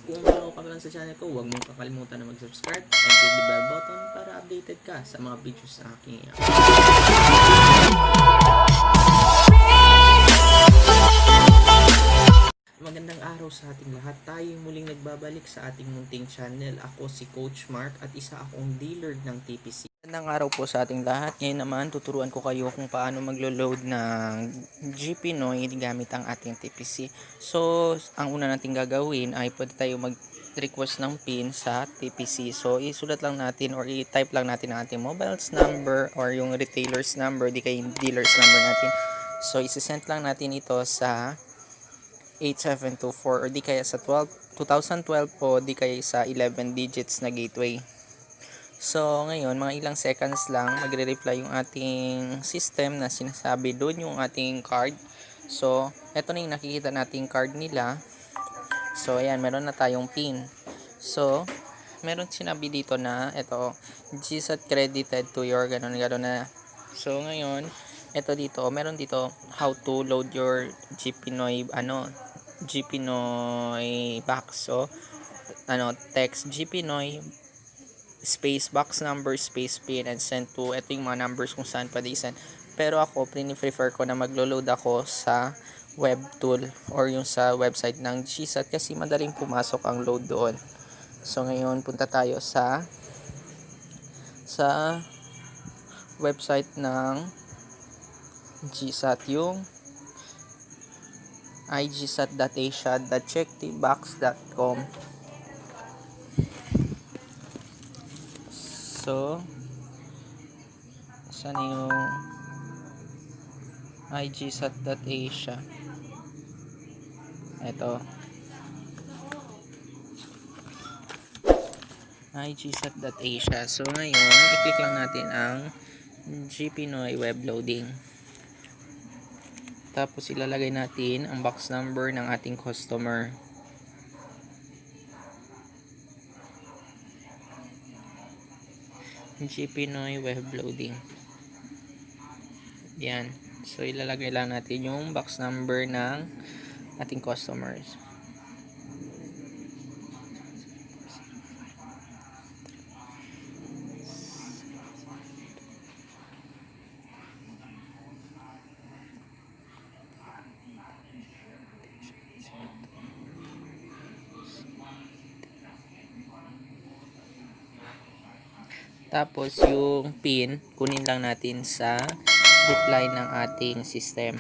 Kung bago ka pa lang sa channel ko, huwag mong kakalimutan na mag-subscribe and click the bell button para updated ka sa mga videos na aking Magandang araw sa ating lahat. Tayo muling nagbabalik sa ating munting channel. Ako si Coach Mark at isa akong dealer ng TPC. Magandang araw po sa ating lahat. Ngayon naman tuturuan ko kayo kung paano maglo-load ng GPINOY gamit ang ating TPC. So, ang una natin gagawin ay pwede tayo mag-request ng PIN sa TPC. So, isulat lang natin or i-type lang natin ang ating mobile's number or yung retailer's number, di kaya yung dealer's number natin. So, isi-send lang natin ito sa 8724 or di kaya sa 2012 po, di kaya sa 11 digits na gateway. So ngayon mga ilang seconds lang magre-reply yung ating system na sinasabi doon yung ating card. So eto na yung nakikita nating card nila. So ayan, meron na tayong PIN. So meron sinabi dito na eto, GSAT credited to your ganun na. So ngayon eto dito, meron dito how to load your GPINOY GPINOY box. So text GPINOY space box number space PIN and send to, ito yung mga numbers kung saan pwede i-send. Pero ako prefer ko na maglo-load ako sa web tool or yung sa website ng GSAT kasi madaling pumasok ang load doon. So ngayon punta tayo sa website ng GSAT, yung igsat.asia.checkthebox.com. So saan yung igsat.asia? Ito, igsat.asia. So ngayon i-click lang natin ang GPINOY web loading. Tapos ilalagay natin ang box number ng ating customer. GPINOY web loading. Yan. So ilalagay lang natin yung box number ng ating customers. Tapos yung PIN, kunin lang natin sa reply ng ating system.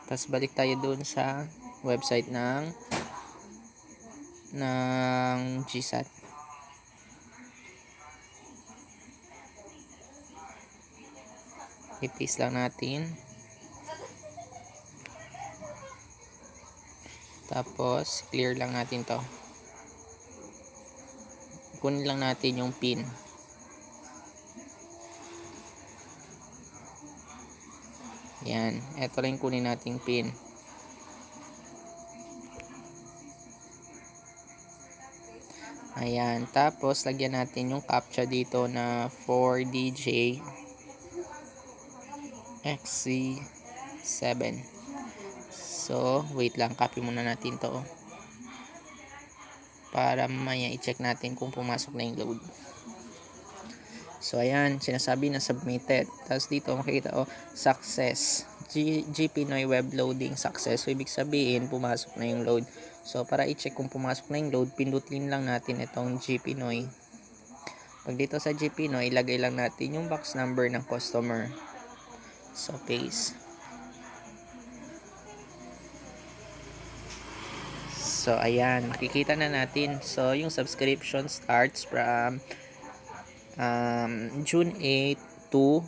Tapos balik tayo dun sa website ng GSAT. I-paste lang natin. Tapos clear lang natin to. Kunin lang natin yung PIN. Yan, eto lang kunin nating PIN. Ayan, tapos lagyan natin yung captcha dito na 4DJ XC7. So, wait lang, copy muna natin to para mamaya i-check natin kung pumasok na yung load. So, ayan, sinasabi na submitted. Tapos dito makikita, success. GPINOY web loading success. So, ibig sabihin, pumasok na yung load. So, para i-check kung pumasok na yung load, pindutin lang natin itong GPINOY. Pag dito sa GPINOY, ilagay lang natin yung box number ng customer. So, paste. So, ayan, makikita na natin. So, yung subscription starts from June 8 to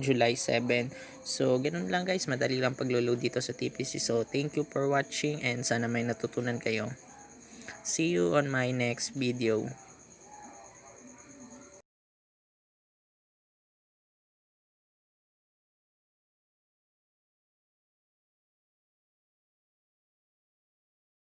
July 7. So, ganun lang guys. Madali lang paglo-load dito sa TPC. So, thank you for watching and sana may natutunan kayo. See you on my next video.